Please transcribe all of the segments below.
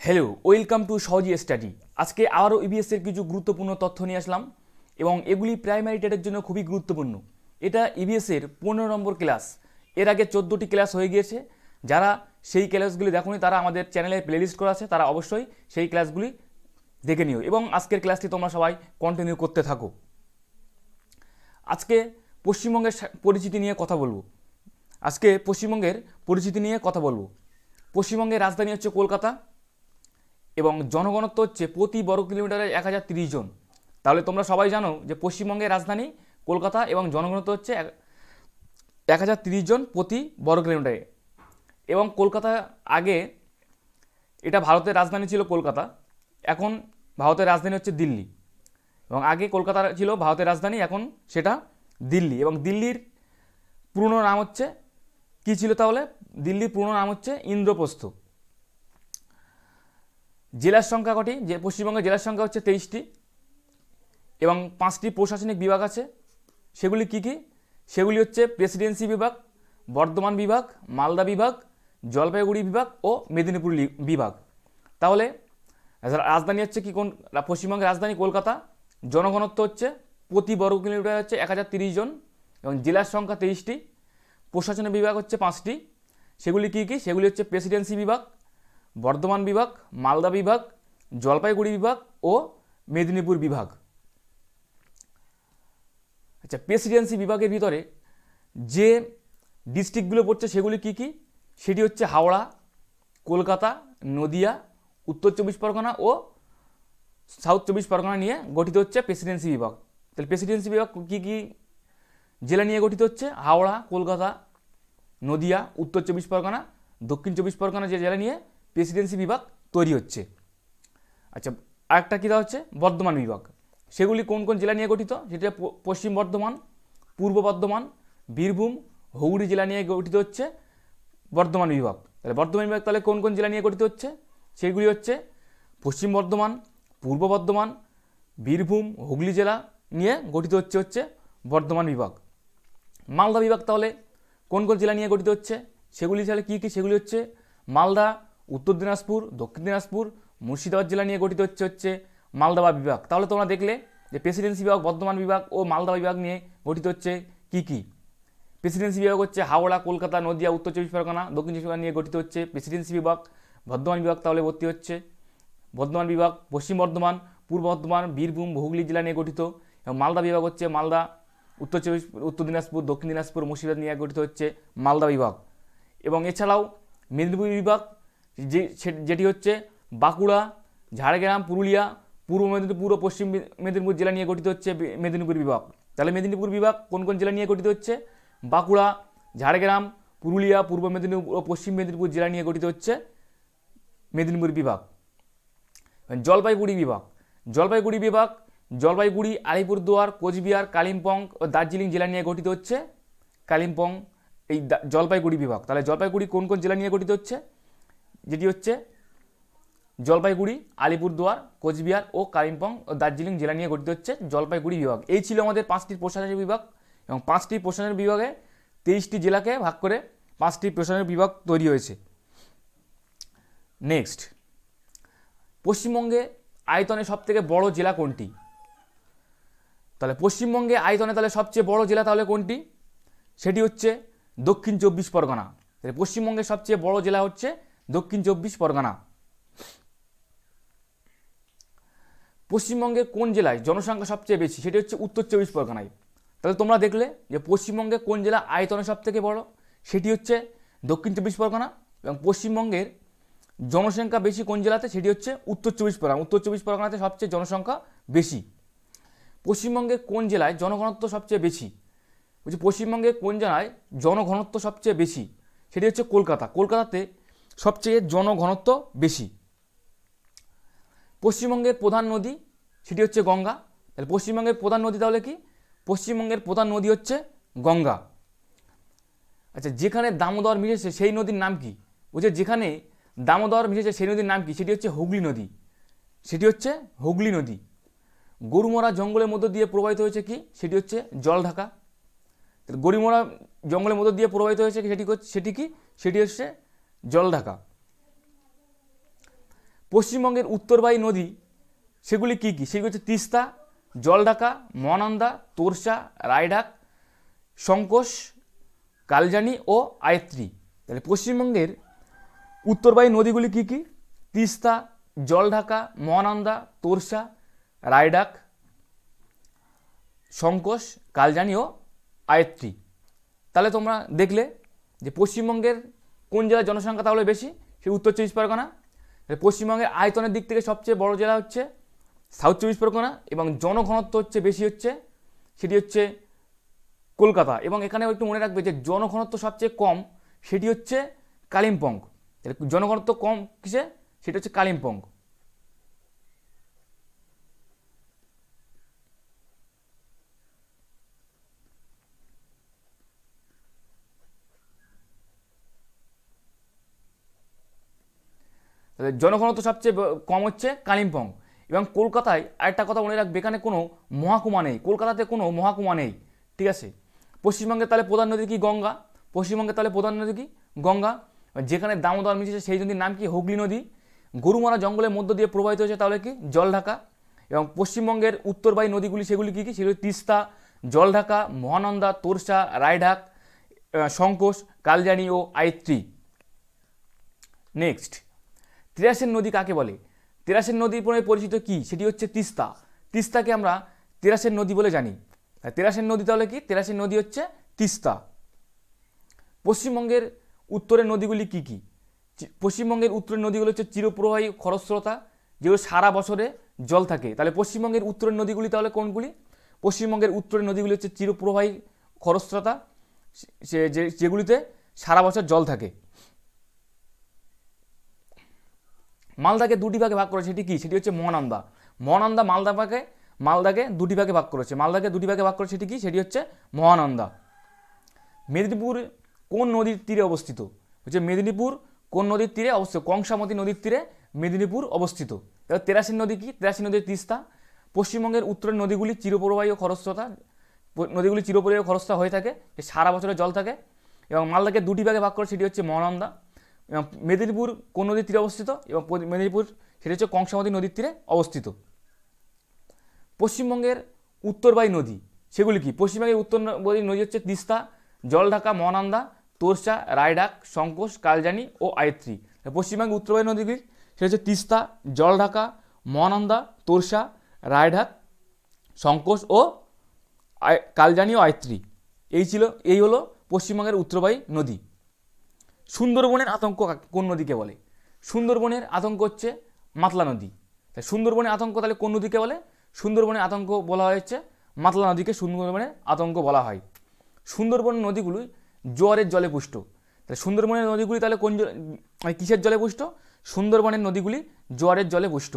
Hello, welcome to সহজি study. আজকে আবারও ইবিএস এর কিছু গুরুত্বপূর্ণ তথ্য নিয়ে আসলাম এবং এগুলি প্রাইমারি টেটের জন্য খুবই গুরুত্বপূর্ণ। এটা ইবিএস এর 15 নম্বর ক্লাস। এর আগে 14টি ক্লাস হয়ে গিয়েছে। যারা সেই ক্লাসগুলি দেখোনি তারা আমাদের চ্যানেলে প্লেলিস্ট করা আছে, তারা অবশ্যই সেই ক্লাসগুলি দেখে নিও এবং আজকের ক্লাসটি তোমরা সবাই কন্টিনিউ করতে থাকো। আজকে পশ্চিমবঙ্গের পরিচিতি নিয়ে কথা বলবো। পশ্চিমবঙ্গের রাজধানী হচ্ছে কলকাতা এবং জনঘনত্ব হচ্ছে প্রতি বর্গ কিলোমিটারে 1030 জন। তাহলে তোমরা সবাই জানো যে পশ্চিমবঙ্গের রাজধানী কলকাতা এবং জনঘনত্ব হচ্ছে 1030 জন প্রতি বর্গ কিলোমিটারে। এবং কলকাতা আগে এটা ভারতের রাজধানী ছিল কলকাতা, এখন ভারতের রাজধানী হচ্ছে দিল্লি। এবং আগে কলকাতা ছিল ভারতের রাজধানী, এখন সেটা দিল্লি। এবং দিল্লির পুরনো নাম হচ্ছে কী ছিল তাহলে? দিল্লির পুরনো নাম হচ্ছে ইন্দ্রপ্রস্থ। জেলার সংখ্যা কটি? যে পশ্চিমবঙ্গের জেলার সংখ্যা হচ্ছে 23টি এবং 5টি প্রশাসনিক বিভাগ আছে। সেগুলি কি কি? সেগুলি হচ্ছে প্রেসিডেন্সি বিভাগ, বর্ধমান বিভাগ, মালদা বিভাগ, জলপাইগুড়ি বিভাগ ও মেদিনীপুর বিভাগ। তাহলে রাজধানী হচ্ছে কি, কোন পশ্চিমবঙ্গের রাজধানী কলকাতা, জনঘনত্ব হচ্ছে প্রতি বর্গ কিলোমিটার হচ্ছে 1030 জন এবং জেলার সংখ্যা 23টি, প্রশাসনিক বিভাগ হচ্ছে 5টি। সেগুলি কি কি? সেগুলি হচ্ছে প্রেসিডেন্সি বিভাগ, বর্ধমান বিভাগ, মালদা বিভাগ, জলপাইগুড়ি বিভাগ ও মেদিনীপুর বিভাগ। আচ্ছা, প্রেসিডেন্সি বিভাগের ভিতরে যে ডিস্ট্রিক্টগুলো পড়ছে সেগুলি কি কি? সেটি হচ্ছে হাওড়া, কলকাতা, নদিয়া, উত্তর 24 পরগনা ও সাউথ 24 পরগনা নিয়ে গঠিত হচ্ছে প্রেসিডেন্সি বিভাগ। তাহলে প্রেসিডেন্সি বিভাগ কী কী জেলা নিয়ে গঠিত হচ্ছে? হাওড়া, কলকাতা, নদিয়া, উত্তর 24 পরগনা, দক্ষিণ 24 পরগনা যে জেলা নিয়ে প্রেসিডেন্সি বিভাগ তৈরি হচ্ছে। আচ্ছা, আরেকটা কী দেওয়া হচ্ছে? বর্ধমান বিভাগ। সেগুলি কোন কোন জেলা নিয়ে গঠিত? সেটা পশ্চিম বর্ধমান, পূর্ব বর্ধমান, বীরভূম, হুগলি জেলা নিয়ে গঠিত হচ্ছে বর্ধমান বিভাগ। তাহলে বর্ধমান বিভাগ তাহলে কোন কোন জেলা নিয়ে গঠিত হচ্ছে? সেগুলি হচ্ছে পশ্চিম বর্ধমান, পূর্ব বর্ধমান, বীরভূম, হুগলি জেলা নিয়ে গঠিত হচ্ছে বর্ধমান বিভাগ। মালদা বিভাগ তাহলে কোন কোন জেলা নিয়ে গঠিত হচ্ছে? সেগুলি তাহলে কী কী? সেগুলি হচ্ছে মালদা, উত্তর দিনাজপুর, দক্ষিণ দিনাজপুর, মুর্শিদাবাদ জেলা নিয়ে গঠিত হচ্ছে মালদা বিভাগ। তাহলে তোমরা দেখলে যে প্রেসিডেন্সি বিভাগ, বর্ধমান বিভাগ ও মালদা বিভাগ নিয়ে গঠিত হচ্ছে কী কী? প্রেসিডেন্সি বিভাগ হচ্ছে হাওড়া, কলকাতা, নদিয়া, উত্তর 24 পরগনা, দক্ষিণ 24 পরগনা নিয়ে গঠিত হচ্ছে প্রেসিডেন্সি বিভাগ। বর্ধমান বিভাগ তাহলে ভর্তি হচ্ছে বর্ধমান বিভাগ পশ্চিম বর্ধমান, পূর্ব বর্ধমান, বীরভূম, হুগলি জেলা নিয়ে গঠিত। এবং মালদা বিভাগ হচ্ছে মালদা, উত্তর দিনাজপুর, দক্ষিণ দিনাজপুর, মুর্শিদাবাদ নিয়ে গঠিত হচ্ছে মালদা বিভাগ। এবং এছাড়াও মেদিনীপুর বিভাগ যেটি হচ্ছে বাঁকুড়া, ঝাড়গ্রাম, পুরুলিয়া, পূর্ব মেদিনীপুর ও পশ্চিম মেদিনীপুর জেলা নিয়ে গঠিত হচ্ছে মেদিনীপুর বিভাগ। তাহলে মেদিনীপুর বিভাগ কোন কোন জেলা নিয়ে গঠিত হচ্ছে? বাঁকুড়া, ঝাড়গ্রাম, পুরুলিয়া, পূর্ব মেদিনীপুর ও পশ্চিম মেদিনীপুর জেলা নিয়ে গঠিত হচ্ছে মেদিনীপুর বিভাগ। জলপাইগুড়ি বিভাগ জলপাইগুড়ি, আলিপুরদুয়ার, কোচবিহার, কালিম্পং ও দার্জিলিং জেলা নিয়ে গঠিত হচ্ছে কালিম্পং এই জলপাইগুড়ি বিভাগ। তাহলে জলপাইগুড়ি কোন কোন জেলা নিয়ে গঠিত হচ্ছে? যেটি হচ্ছে জলপাইগুড়ি, আলিপুরদুয়ার, কোচবিহার ও কালিম্পং ও দার্জিলিং জেলা নিয়ে গঠিত হচ্ছে জলপাইগুড়ি বিভাগ। এই ছিল আমাদের 5টি প্রশাসনিক বিভাগ এবং 5টি প্রশাসনিক বিভাগে 23টি জেলাকে ভাগ করে 5টি প্রশাসনিক বিভাগ তৈরি হয়েছে। নেক্সট, পশ্চিমবঙ্গে আয়তনে সবথেকে বড় জেলা কোনটি? তাহলে পশ্চিমবঙ্গে আয়তনে তাহলে সবচেয়ে বড় জেলা তাহলে কোনটি? সেটি হচ্ছে দক্ষিণ 24 পরগনা। তাহলে পশ্চিমবঙ্গের সবচেয়ে বড় জেলা হচ্ছে দক্ষিণ 24 পরগনা। পশ্চিমবঙ্গের কোন জেলায় জনসংখ্যা সবচেয়ে বেশি? সেটি হচ্ছে উত্তর 24 পরগনায়। তাহলে তোমরা দেখলে যে পশ্চিমবঙ্গে কোন জেলা আয়তনে সবথেকে বড়? সেটি হচ্ছে দক্ষিণ 24 পরগনা। এবং পশ্চিমবঙ্গের জনসংখ্যা বেশি কোন জেলাতে? সেটি হচ্ছে উত্তর 24 পরগনা। উত্তর 24 পরগনাতে সবচেয়ে জনসংখ্যা বেশি। পশ্চিমবঙ্গের কোন জেলায় জনঘনত্ব সবচেয়ে বেশি? বলছি পশ্চিমবঙ্গে কোন জেলায় জনঘনত্ব সবচেয়ে বেশি? সেটি হচ্ছে কলকাতা। কলকাতাতে সবচেয়ে জনঘনত্ব বেশি। পশ্চিমবঙ্গের প্রধান নদী সেটি হচ্ছে গঙ্গা। তাহলে পশ্চিমবঙ্গের প্রধান নদী তাহলে কি? পশ্চিমবঙ্গের প্রধান নদী হচ্ছে গঙ্গা। আচ্ছা, যেখানে দামোদর মিশেছে সেই নদীর নাম কি? বলছে যেখানে দামোদর মিশেছে সেই নদীর নাম কি? সেটি হচ্ছে হুগলি নদী। গরুমরা জঙ্গলের মধ্য দিয়ে প্রবাহিত হয়েছে কি? সেটি হচ্ছে জলঢাকা। গরুমরা জঙ্গলের মধ্য দিয়ে প্রবাহিত হয়েছে সেটি কি? সেটি হচ্ছে জলঢাকা। পশ্চিমবঙ্গের উত্তরবাহী নদী সেগুলি কী কী? সেগুলি হচ্ছে তিস্তা, জলঢাকা, মহানন্দা, তোরসা, রায়ডাক, সংকোশ, কালজানি ও আয়ত্রী। তাহলে পশ্চিমবঙ্গের উত্তরবাহী নদীগুলি কী কী? তিস্তা, জলঢাকা, মহানন্দা, তোরসা, রায়ডাক, সংকোশ, কালজানি ও আয়ত্রী। তাহলে তোমরা দেখলে যে পশ্চিমবঙ্গের কোন জেলার জনসংখ্যা তাহলে বেশি? সে উত্তর 24 পরগনা। পশ্চিমবঙ্গের আয়তনের দিক থেকে সবচেয়ে বড় জেলা হচ্ছে সাউথ 24 পরগনা, এবং জনঘনত্ব হচ্ছে বেশি হচ্ছে সেটি হচ্ছে কলকাতা। এবং এখানেও একটু মনে রাখবে যে জনঘনত্ব সবচেয়ে কম সেটি হচ্ছে কালিম্পং। জনঘনত্ব কম কিসে? সেটি হচ্ছে কালিম্পং। জনঘনত্ব সবচেয়ে কম হচ্ছে কালিম্পং। এবং কলকাতায় আরেকটা কথা মনে রাখবে, এখানে কোনো মহাকুমা নেই, কলকাতাতে কোনো মহাকুমা নেই, ঠিক আছে। পশ্চিমবঙ্গের তাহলে প্রধান নদী কি? গঙ্গা। পশ্চিমবঙ্গের তাহলে প্রধান নদী কি? গঙ্গা। যেখানে দামোদর মিশেছে সেই নদীর নাম কি? হুগলি নদী। গরুমারা জঙ্গলের মধ্য দিয়ে প্রবাহিত হয়েছে তাহলে কি? জলঢাকা। এবং পশ্চিমবঙ্গের উত্তরবাহী নদীগুলি সেগুলি কী কী? সেগুলি তিস্তা, জলঢাকা, মহানন্দা, তোরসা, রায়ডাক, সংকোশ, কালজানি ও আয়ত্রী। নেক্সট, তেরাসের নদী কাকে বলে? তেরাসের নদী পরিচিত কি? সেটি হচ্ছে তিস্তা। তিস্তাকে আমরা তেরাসের নদী বলে জানি। তেরাসের নদী তাহলে কি? তেরাসের নদী হচ্ছে তিস্তা। পশ্চিমবঙ্গের উত্তরের নদীগুলি কি কি? পশ্চিমবঙ্গের উত্তরের নদীগুলো হচ্ছে চিরপ্রবাহী খরস্রোতা, যেগুলো সারা বছরে জল থাকে। তাহলে পশ্চিমবঙ্গের উত্তরের নদীগুলি তাহলে কোনগুলি? পশ্চিমবঙ্গের উত্তরের নদীগুলি হচ্ছে চিরপ্রবাহী খরস্রোতা, যেগুলিতে সারা বছর জল থাকে। মালদাকে দুটি ভাগে ভাগ করেছে, সেটি কি? সেটি হচ্ছে মহানন্দা। মহানন্দা মালদাকে দুটি ভাগে ভাগ করেছে। মালদাকে দুটি ভাগে ভাগ করেছে, সেটি কি? সেটি হচ্ছে মহানন্দা। মেদিনীপুর কোন নদীর তীরে অবস্থিত? হচ্ছে মেদিনীপুর কোন নদীর তীরে অবস্থিত? কংসাবতী নদীর তীরে মেদিনীপুর অবস্থিত। এবার তেরাসের নদী কি? তেরাসের নদী তিস্তা। পশ্চিমবঙ্গের উত্তরের নদীগুলি চিরপ্রবাহী খরস্রোতা, নদীগুলি চিরপ্রবাহী খরস্রোতা হয়ে থাকে, সারা বছরে জল থাকে। এবং মালদাকে দুটি ভাগে ভাগ করে, সেটি হচ্ছে মহানন্দা। এবং মেদিনীপুর কোন নদীর তীরে অবস্থিত? এবং মেদিনীপুর সেটি হচ্ছে কংসাবতী নদীর তীরে অবস্থিত। পশ্চিমবঙ্গের উত্তরবাহী নদী সেগুলি কি? পশ্চিমবঙ্গের উত্তরবাহী নদী হচ্ছে তিস্তা, জলঢাকা, মহানন্দা, তোরসা, রায়ডাক, সংকোশ, কালজানি ও আয়ত্রী। পশ্চিমবঙ্গের উত্তরবাহী নদীগুলি সেটা হচ্ছে তিস্তা, জলঢাকা, মহানন্দা, তোরসা, রায়ডাক, সংকোশ ও কালজানি ও আয়ত্রী। এই হলো পশ্চিমবঙ্গের উত্তরবাহী নদী। সুন্দরবনের আতঙ্ক কোন নদীকে বলে? সুন্দরবনের আতঙ্ক হচ্ছে মাতলা নদী। সুন্দরবনের আতঙ্ক তাহলে কোন নদীকে বলে? সুন্দরবনের আতঙ্ক বলা হয়েছে মাতলা নদীকে সুন্দরবনের আতঙ্ক বলা হয়। সুন্দরবনের নদীগুলি জোয়ারের জলে পুষ্ট। তাহলে সুন্দরবনের নদীগুলি তাহলে কিসের জলে পুষ্ট? সুন্দরবনের নদীগুলি জোয়ারের জলে পুষ্ট।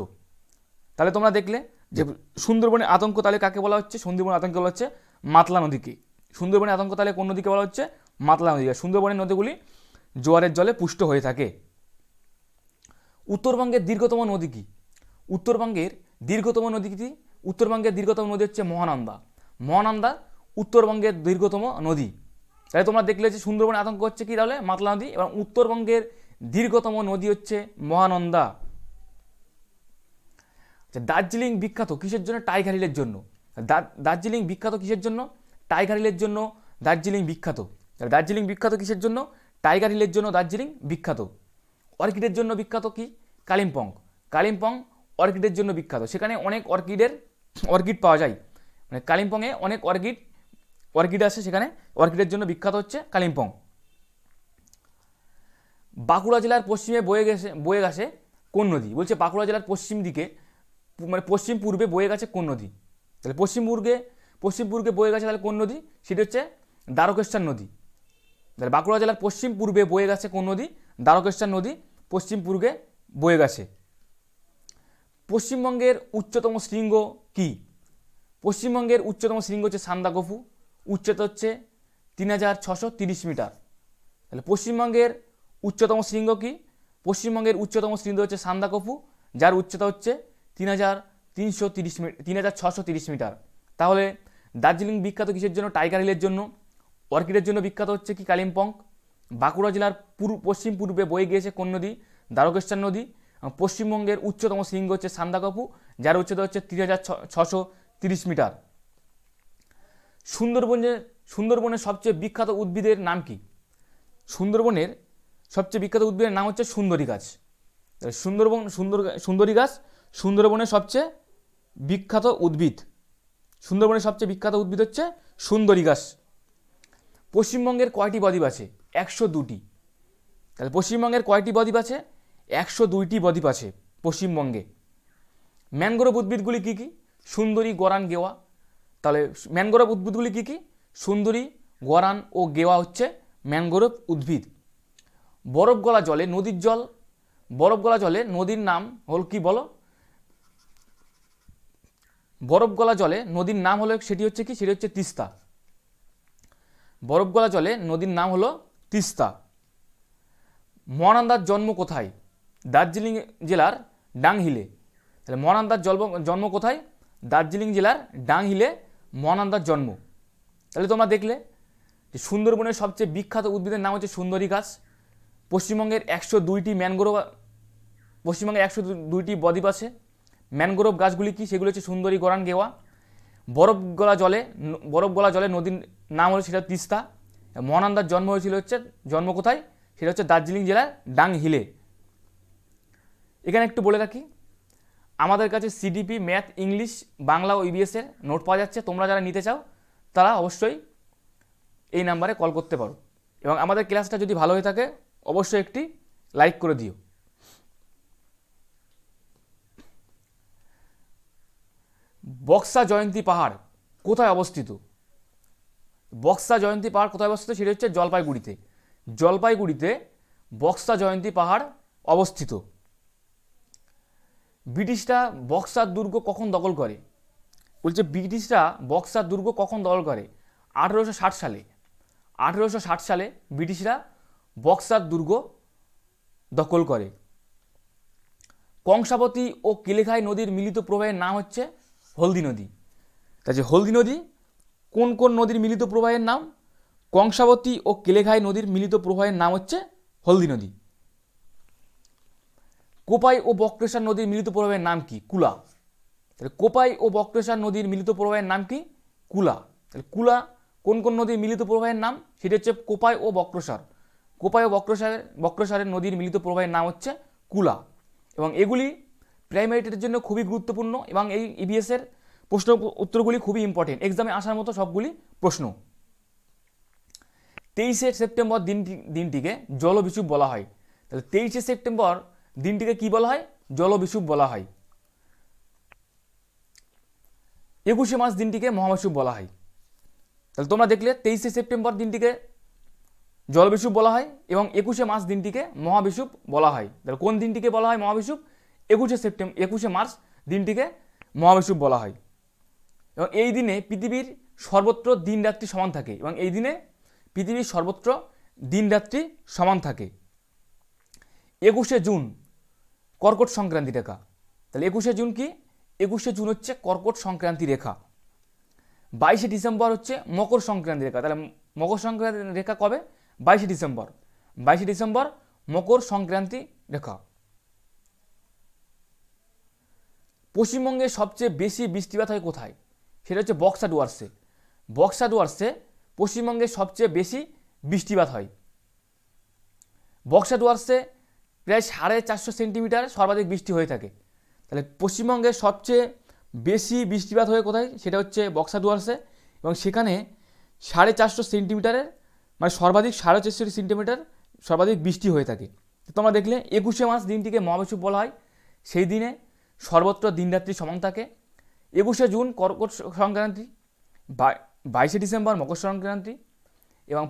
তাহলে তোমরা দেখলে যে সুন্দরবনের আতঙ্ক তাহলে কাকে বলা হচ্ছে? সুন্দরবনের আতঙ্ক বলা হচ্ছে মাতলা নদীকে। সুন্দরবনের আতঙ্ক তাহলে কোন নদীকে বলা হচ্ছে? মাতলা নদীকে। সুন্দরবনের নদীগুলি জোয়ারের জলে পুষ্ট হয়ে থাকে। উত্তরবঙ্গের দীর্ঘতম নদী কি? উত্তরবঙ্গের দীর্ঘতম নদী কি? উত্তরবঙ্গের দীর্ঘতম নদী হচ্ছে মহানন্দা। মহানন্দা উত্তরবঙ্গের দীর্ঘতম নদী। তাহলে তোমরা দেখলে যে সুন্দরবনের আতঙ্ক হচ্ছে কি? তাহলে মাতলা নদী, এবং উত্তরবঙ্গের দীর্ঘতম নদী হচ্ছে মহানন্দা। দার্জিলিং বিখ্যাত কিসের জন্য? টাইগার হিলের জন্য। দার্জিলিং বিখ্যাত কিসের জন্য? টাইগার হিলের জন্য দার্জিলিং বিখ্যাত। দার্জিলিং বিখ্যাত কিসের জন্য? টাইগার হিলের জন্য দার্জিলিং বিখ্যাত। অর্কিডের জন্য বিখ্যাত কি? কালিম্পং। কালিম্পং অর্কিডের জন্য বিখ্যাত। সেখানে অনেক অর্কিড পাওয়া যায়। মানে কালিম্পংয়ে অনেক অর্কিড আছে, সেখানে অর্কিডের জন্য বিখ্যাত হচ্ছে কালিম্পং। বাঁকুড়া জেলার পশ্চিমে বয়ে গেছে কোন নদী? বলছে বাঁকুড়া জেলার পশ্চিম দিকে, মানে পশ্চিম পূর্বে বয়ে গেছে কোন নদী? তাহলে পশ্চিম পূর্বে বয়ে গেছে তাহলে কোন নদী? সেটি হচ্ছে দ্বারকেশ্বর নদী। তাহলে বাঁকুড়া জেলার পশ্চিম পূর্বে বয়ে গেছে কোন নদী? দ্বারকেশ্বর নদী পশ্চিম পূর্বে বয়ে গেছে। পশ্চিমবঙ্গের উচ্চতম শৃঙ্গ কি? পশ্চিমবঙ্গের উচ্চতম শৃঙ্গ হচ্ছে সান্দাকফু। উচ্চতা হচ্ছে 3630 মিটার। তাহলে পশ্চিমবঙ্গের উচ্চতম শৃঙ্গ কি? পশ্চিমবঙ্গের উচ্চতম শৃঙ্গ হচ্ছে সান্দাকফু, যার উচ্চতা হচ্ছে 3630 মিটার। তাহলে দার্জিলিং বিখ্যাত কিসের জন্য? টাইগার হিলের জন্য। অর্কিডের জন্য বিখ্যাত হচ্ছে কি? কালিম্পং। বাঁকুড়া জেলার পশ্চিম পূর্বে বয়ে গিয়েছে কোন নদী? দ্বারকেশ্বর নদী। পশ্চিমবঙ্গের উচ্চতম শৃঙ্গ হচ্ছে সান্দাকফু, যার উচ্চতা হচ্ছে ৩,৬৩০ মিটার। সুন্দরবনের সবচেয়ে বিখ্যাত উদ্ভিদের নাম কি? সুন্দরবনের সবচেয়ে বিখ্যাত উদ্ভিদের নাম হচ্ছে সুন্দরী গাছ। সুন্দরী গাছ সুন্দরবনের সবচেয়ে বিখ্যাত উদ্ভিদ। সুন্দরবনের সবচেয়ে বিখ্যাত উদ্ভিদ হচ্ছে সুন্দরী গাছ। পশ্চিমবঙ্গের কয়টি বদ্বীপ আছে? ১০২টি। তাহলে পশ্চিমবঙ্গের কয়টি বদ্বীপ আছে? ১০২টি বদ্বীপ আছে পশ্চিমবঙ্গে। ম্যানগ্রোভ উদ্ভিদগুলি কী কী? সুন্দরী, গরান, গেওয়া। তাহলে ম্যানগ্রোভ উদ্ভিদগুলি কী কী? সুন্দরী, গরান ও গেওয়া হচ্ছে ম্যানগ্রোভ উদ্ভিদ। বরফ গলা জলে নদীর নাম হল কি বলো? বরফ গলা জলে নদীর নাম হলো সেটি হচ্ছে কি? সেটি হচ্ছে তিস্তা। বরফ গলা জলে নদীর নাম হলো তিস্তা। মহানন্দার জন্ম কোথায়? দার্জিলিং জেলার ডাংহিলে। তাহলে মহানন্দার জন্ম কোথায়? দার্জিলিং জেলার ডাংহিলে মহানন্দার জন্ম। তাহলে তোমরা দেখলে যে সুন্দরবনের সবচেয়ে বিখ্যাত উদ্ভিদের নাম হচ্ছে সুন্দরী গাছ। পশ্চিমবঙ্গের ১০২টি বদ্বীপ আছে। ম্যানগ্রোভ গাছগুলি কি? সেগুলো হচ্ছে সুন্দরী, গরান, গেওয়া। বরফ গলা জলে নদীর নাম হলো সেটা তিস্তা। মহানন্দার জন্ম কোথায়? সেটা হচ্ছে দার্জিলিং জেলার ডাংহিলে। এখানে একটু বলে রাখি, আমাদের কাছে সিডিপি, ম্যাথ, ইংলিশ, বাংলা ও ইবিএস এর নোট পাওয়া যাচ্ছে। তোমরা যারা নিতে চাও তারা অবশ্যই এই নাম্বারে কল করতে পারো। এবং আমাদের ক্লাসটা যদি ভালো হয়ে থাকে অবশ্যই একটি লাইক করে দিও। বক্সা জয়ন্তী পাহাড় কোথায় অবস্থিত? বক্সা জয়ন্তী পাহাড় কোথায় অবস্থিত? সেটা হচ্ছে জলপাইগুড়িতে। জলপাইগুড়িতে বক্সা জয়ন্তী পাহাড় অবস্থিত। ব্রিটিশরা বক্সার দুর্গ কখন দখল করে? বলছে ব্রিটিশরা বক্সার দুর্গ কখন দখল করে? 1860 সালে। 1860 সালে ব্রিটিশরা বক্সার দুর্গ দখল করে। কংসাবতী ও কেলেঘাই নদীর মিলিত প্রবাহের নাম হচ্ছে হলদি নদী। তাই হলদি নদী কোন কোন নদীর মিলিত প্রবাহের নাম? কংসাবতী ও কেলেঘাই নদীর মিলিত প্রবাহের নাম হচ্ছে হলদি নদী। কোপাই ও বক্রেশ্বর নদীর মিলিত প্রবাহের নাম কি? কুলা। তাহলে কোপাই ও বক্রেশ্বর নদীর মিলিত প্রবাহের নাম কি? কুলা। তাহলে কুলা কোন কোন নদীর মিলিত প্রবাহের নাম? সেটা হচ্ছে কোপাই ও বক্রেশ্বর। কোপাই ও বক্রেশ্বরের নদীর মিলিত প্রবাহের নাম হচ্ছে কুলা। এবং এগুলি প্রাইমারি টেটের জন্য খুবই গুরুত্বপূর্ণ এবং এই ইবিএসের প্রশ্ন উত্তরগুলি খুবই ইম্পর্টেন্ট, এক্সামে আসার মতো সবগুলি প্রশ্ন। 23শে সেপ্টেম্বর দিনটিকে জলবিষুব বলা হয়। তাহলে 23শে সেপ্টেম্বর দিনটিকে কি বলা হয়? জলবিষুব বলা হয়। 21শে মার্চ দিনটিকে মহাবিষুব বলা হয়। তাহলে তোমরা দেখলে 23শে সেপ্টেম্বর দিনটিকে জলবিষুব বলা হয় এবং 21শে মার্চ দিনটিকে মহাবিষুব বলা হয়। তাহলে কোন দিনটিকে বলা হয় মহাবিষুব? 21শে মার্চ দিনটিকে মহাবিষুব বলা হয়। এবং এই দিনে পৃথিবীর সর্বত্র দিন রাত্রি সমান থাকে এবং এই দিনে পৃথিবীর সর্বত্র দিন রাত্রি সমান থাকে। 21শে জুন কর্কট সংক্রান্তি রেখা। তাহলে 21শে জুন কি? 21শে জুন হচ্ছে কর্কট সংক্রান্তি রেখা। 22শে ডিসেম্বর হচ্ছে মকর সংক্রান্তি রেখা। তাহলে মকর সংক্রান্তি রেখা কবে? 22শে ডিসেম্বর। 22শে ডিসেম্বর মকর সংক্রান্তি রেখা। পশ্চিমবঙ্গে সবচেয়ে বেশি বৃষ্টিপাত হয় কোথায়? সেটা হচ্ছে বক্সা ডুয়ার্সে। বক্সা ডুয়ার্সে পশ্চিমবঙ্গে সবচেয়ে বেশি বৃষ্টিপাত হয়। বক্সা ডুয়ার্সে প্রায় 450 সেন্টিমিটার সর্বাধিক বৃষ্টি হয়ে থাকে। তাহলে পশ্চিমবঙ্গে সবচেয়ে বেশি বৃষ্টিপাত হয় কোথায়? সেটা হচ্ছে বক্সা ডুয়ার্সে এবং সেখানে 450 সেন্টিমিটারের মানে সর্বাধিক 450 সেন্টিমিটার সর্বাধিক বৃষ্টি হয়ে থাকে। তোমরা দেখলে 21শে মার্চ দিনটিকে মহাবিষুব বলা হয়। সেই দিনে সর্বত্র দিনরাত্রি সমান থাকে। 21শে জুন কর্কট সংক্রান্তি, 22শে ডিসেম্বর মকর সংক্রান্তি এবং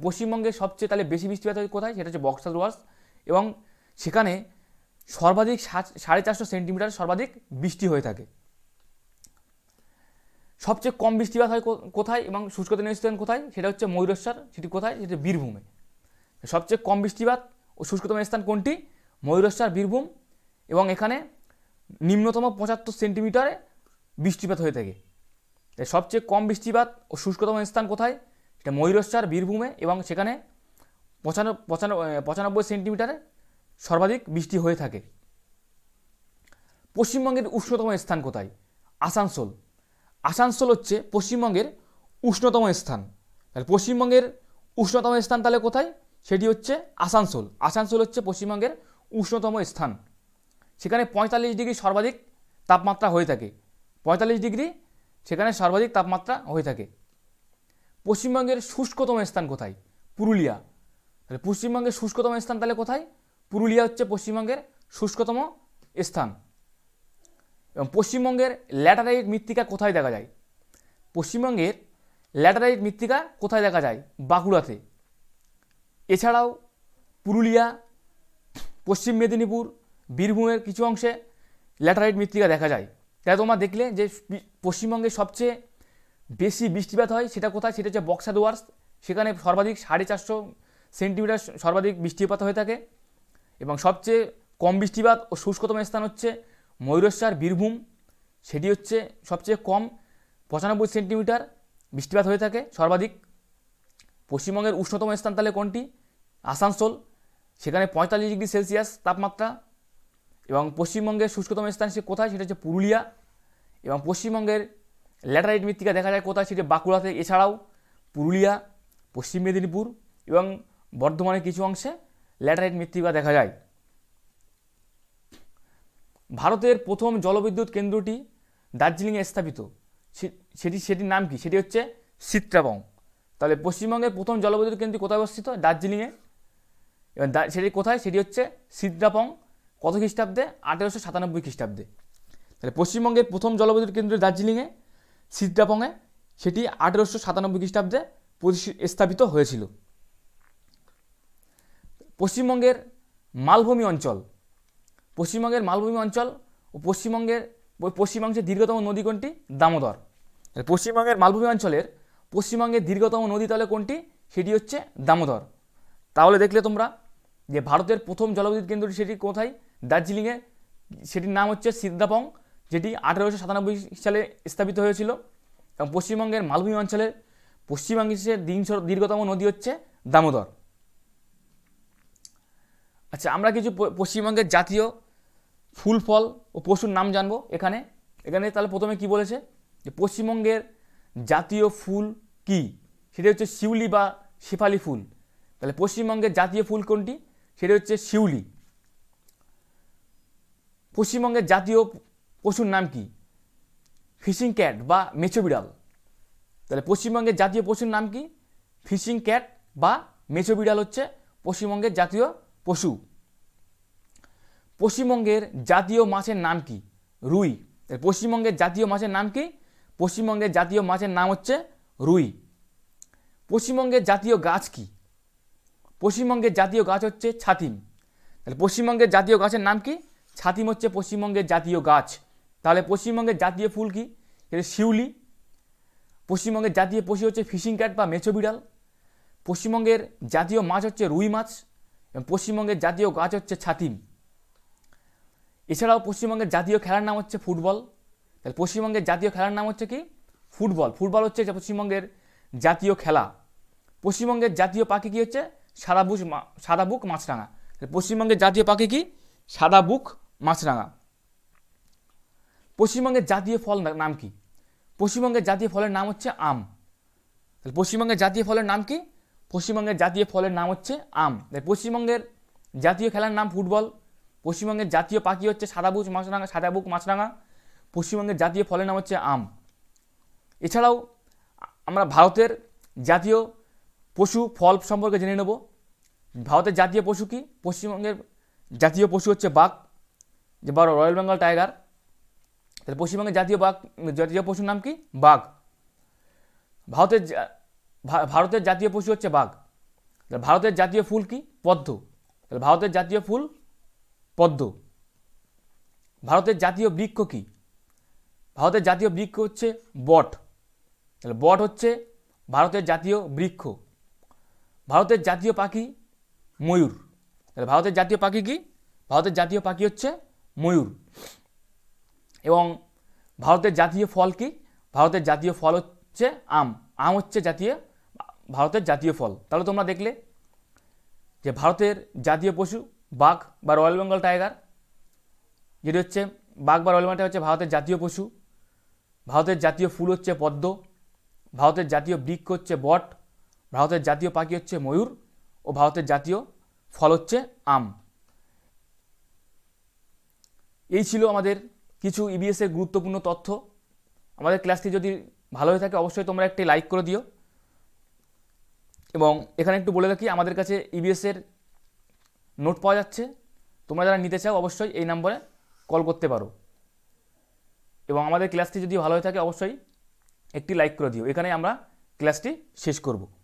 পশ্চিমবঙ্গে সবচেয়ে তাহলে বেশি বৃষ্টিপাত হয় কোথায়? সেটা হচ্ছে বক্সা ডুয়ার্স এবং সেখানে সর্বাধিক 450 সেন্টিমিটার সর্বাধিক বৃষ্টি হয়ে থাকে। সবচেয়ে কম বৃষ্টিপাত হয় কোথায় এবং শুষ্কতা স্থান কোথায়? সেটা হচ্ছে ময়ূরেশ্বর। সেটি কোথায়? সেটা বীরভূমে। সবচেয়ে কম বৃষ্টিপাত ও শুষ্কতম স্থান কোনটি? ময়ূরেশ্বর, বীরভূম এবং এখানে নিম্নতম 75 সেন্টিমিটারে বৃষ্টিপাত হয়ে থাকে। সবচেয়ে কম বৃষ্টিপাত ও শুষ্কতম স্থান কোথায়? সেটা ময়ূরেশ্বর, বীরভূমে এবং সেখানে 95 সেন্টিমিটারে সর্বাধিক বৃষ্টি হয়ে থাকে। পশ্চিমবঙ্গের উষ্ণতম স্থান কোথায়? আসানসোল। আসানসোল হচ্ছে পশ্চিমবঙ্গের উষ্ণতম স্থান। তাহলে পশ্চিমবঙ্গের উষ্ণতম স্থান তাহলে কোথায়? সেটি হচ্ছে আসানসোল। আসানসোল হচ্ছে পশ্চিমবঙ্গের উষ্ণতম স্থান। সেখানে 45 ডিগ্রি সর্বাধিক তাপমাত্রা হয়ে থাকে। 45 ডিগ্রি সেখানে সর্বাধিক তাপমাত্রা হয়ে থাকে। পশ্চিমবঙ্গের শুষ্কতম স্থান কোথায়? পুরুলিয়া। তাহলে পশ্চিমবঙ্গের শুষ্কতম স্থান তাহলে কোথায়? পুরুলিয়া হচ্ছে পশ্চিমবঙ্গের শুষ্কতম স্থান। এবং পশ্চিমবঙ্গের ল্যাটারাইট মৃত্তিকা কোথায় দেখা যায়? পশ্চিমবঙ্গের ল্যাটারাইট মৃত্তিকা কোথায় দেখা যায়? বাঁকুড়াতে। এছাড়াও পুরুলিয়া, পশ্চিম মেদিনীপুর, বীরভূমের কিছু অংশে ল্যাটারাইট মৃত্তিকা দেখা যায়। তাই তোমরা দেখলে যে পশ্চিমবঙ্গে সবচেয়ে বেশি বৃষ্টিপাত হয় সেটা কোথায়? সেটা হচ্ছে বক্সা ডুয়ার্স। সেখানে সর্বাধিক 450 সেন্টিমিটার সর্বাধিক বৃষ্টিপাত হয়ে থাকে। এবং সবচেয়ে কম বৃষ্টিপাত ও শুষ্কতম স্থান হচ্ছে ময়ূরেশ্বর, বীরভূম। সেটি হচ্ছে সবচেয়ে কম, 95 সেন্টিমিটার বৃষ্টিপাত হয়ে থাকে সর্বাধিক। পশ্চিমবঙ্গের উষ্ণতম স্থান তাহলে কোনটি? আসানসোল। সেখানে 45 ডিগ্রি সেলসিয়াস তাপমাত্রা। এবং পশ্চিমবঙ্গের শুষ্কতম স্থান সে কোথায়? সেটা হচ্ছে পুরুলিয়া। এবং পশ্চিমবঙ্গের ল্যাটারাইট মৃত্তিকা দেখা যায় কোথায়? সেটা বাঁকুড়াতে। এছাড়াও পুরুলিয়া, পশ্চিম মেদিনীপুর এবং বর্ধমানের কিছু অংশে ল্যাটারাইট মৃত্তিকা দেখা যায়। ভারতের প্রথম জলবিদ্যুৎ কেন্দ্রটি দার্জিলিংয়ে স্থাপিত। সেটির নাম কি? সেটি হচ্ছে সিত্রাবং। তাহলে পশ্চিমবঙ্গের প্রথম জলবিদ্যুৎ কেন্দ্রটি কোথায় অবস্থিত? দার্জিলিংয়ে। এবং সেটি কোথায়? সেটি হচ্ছে সিদ্রাপং। কত খ্রিস্টাব্দে? 1897 খ্রিস্টাব্দে। তাহলে পশ্চিমবঙ্গের প্রথম জলবিদ্যুৎ কেন্দ্র দার্জিলিংয়ে, সিদ্রাপংয়ে। সেটি 1897 খ্রিস্টাব্দে স্থাপিত হয়েছিল। পশ্চিমবঙ্গের মালভূমি অঞ্চল। পশ্চিমবঙ্গের মালভূমি অঞ্চল ও পশ্চিমাংশের দীর্ঘতম নদী কোনটি? দামোদর। পশ্চিমবঙ্গের মালভূমি অঞ্চলের পশ্চিমবঙ্গের দীর্ঘতম নদী তাহলে কোনটি? সেটি হচ্ছে দামোদর। তাহলে দেখলে তোমরা যে ভারতের প্রথম জলবিদ্যুৎ কেন্দ্রটি সেটি কোথায়? দার্জিলিংয়ে। সেটির নাম হচ্ছে সিদ্রাপং, যেটি 1897 সালে স্থাপিত হয়েছিল। এবং পশ্চিমবঙ্গের মালভূমি অঞ্চলের পশ্চিমাংশের দীর্ঘতম নদী হচ্ছে দামোদর। আচ্ছা, আমরা কিছু পশ্চিমবঙ্গের জাতীয় ফুল, ফল ও পশুর নাম জানবো। এখানে তাহলে প্রথমে কি বলেছে যে পশ্চিমবঙ্গের জাতীয় ফুল কি? সেটা হচ্ছে শিউলি বা শেফালি ফুল। তাহলে পশ্চিমবঙ্গের জাতীয় ফুল কোনটি? সেটা হচ্ছে শিউলি। পশ্চিমবঙ্গের জাতীয় পশুর নাম কি? ফিশিং ক্যাট বা মেছো বিড়াল। তাহলে পশ্চিমবঙ্গের জাতীয় পশুর নাম কি? ফিশিং ক্যাট বা মেছো বিড়াল হচ্ছে পশ্চিমবঙ্গের জাতীয় পশু। পশ্চিমবঙ্গের জাতীয় মাছের নাম কি? রুই। পশ্চিমবঙ্গের জাতীয় মাছের নাম কি? পশ্চিমবঙ্গের জাতীয় মাছের নাম হচ্ছে রুই। পশ্চিমবঙ্গের জাতীয় গাছ কি? পশ্চিমবঙ্গের জাতীয় গাছ হচ্ছে ছাতিম। তাহলে পশ্চিমবঙ্গের জাতীয় গাছের নাম কি? ছাতিম হচ্ছে পশ্চিমবঙ্গের জাতীয় গাছ। তাহলে পশ্চিমবঙ্গের জাতীয় ফুল কি? এটা শিউলি। পশ্চিমবঙ্গের জাতীয় পশু হচ্ছে ফিশিং ক্যাট বা মেছো বিড়াল। পশ্চিমবঙ্গের জাতীয় মাছ হচ্ছে রুই মাছ। এবং পশ্চিমবঙ্গের জাতীয় গাছ হচ্ছে ছাতিম। এছাড়াও পশ্চিমবঙ্গের জাতীয় খেলার নাম হচ্ছে ফুটবল। তাহলে পশ্চিমবঙ্গের জাতীয় খেলার নাম হচ্ছে কি? ফুটবল। ফুটবল হচ্ছে পশ্চিমবঙ্গের জাতীয় খেলা। পশ্চিমবঙ্গের জাতীয় পাখি কি হচ্ছে? সাদাবুক মাছরাঙা। পশ্চিমবঙ্গের জাতীয় পাখি কি? সাদাবুক মাছরাঙা। পশ্চিমবঙ্গের জাতীয় ফল নাম কি? পশ্চিমবঙ্গের জাতীয় ফলের নাম হচ্ছে আম। তাহলে পশ্চিমবঙ্গের জাতীয় ফলের নাম কি? পশ্চিমবঙ্গের জাতীয় ফলের নাম হচ্ছে আম। পশ্চিমবঙ্গের জাতীয় খেলার নাম ফুটবল। পশ্চিমবঙ্গের জাতীয় পাখি হচ্ছে সাদাবুক মাছরাঙা। পশ্চিমবঙ্গের জাতীয় ফলের নাম হচ্ছে আম। এছাড়াও আমরা ভারতের জাতীয় পশু, ফল সম্পর্কে জেনে নেব। ভারতের জাতীয় পশু কি? পশ্চিমবঙ্গের জাতীয় পশু হচ্ছে বাঘ, যে রয়্যাল বেঙ্গল টাইগার। তাহলে পশ্চিমবঙ্গের জাতীয় পশুর নাম কি? বাঘ। ভারতের জাতীয় পশু হচ্ছে বাঘ। ভারতের জাতীয় ফুল কি? পদ্ম। তাহলে ভারতের জাতীয় ফুল পদ্ম। ভারতের জাতীয় বৃক্ষ কি? ভারতের জাতীয় বৃক্ষ হচ্ছে বট। তাহলে বট হচ্ছে ভারতের জাতীয় বৃক্ষ। ভারতের জাতীয় পাখি ময়ূর। তাহলে ভারতের জাতীয় পাখি কি? ভারতের জাতীয় পাখি হচ্ছে ময়ূর। এবং ভারতের জাতীয় ফল কি? ভারতের জাতীয় ফল হচ্ছে আম। আম হচ্ছে ভারতের জাতীয় ফল। তাহলে তোমরা দেখলে যে ভারতের জাতীয় পশু বাঘ বা রয়্যাল বেঙ্গল টাইগার, যেটি হচ্ছে বাঘ বা রয়্যাল মাটা হচ্ছে ভারতের জাতীয় পশু। ভারতের জাতীয় ফুল হচ্ছে পদ্ম। ভারতের জাতীয় বৃক্ষ হচ্ছে বট। ভারতের জাতীয় পাখি হচ্ছে ময়ূর। ও ভারতের জাতীয় ফল হচ্ছে আম। এই ছিল আমাদের কিছু ইবিএসের গুরুত্বপূর্ণ তথ্য। আমাদের ক্লাসটি যদি ভালো হয়ে থাকে অবশ্যই তোমরা একটি লাইক করে দিও। এবং এখানে একটু বলে রাখি, আমাদের কাছে ইবিএসের নোট পাওয়া যাচ্ছে। তোমরা যারা নিতে চাও অবশ্যই এই নম্বরে কল করতে পারো। এবং আমাদের ক্লাসটি যদি ভালো হয়ে থাকে অবশ্যই একটি লাইক করে দিও। এখানে আমরা ক্লাসটি শেষ করব।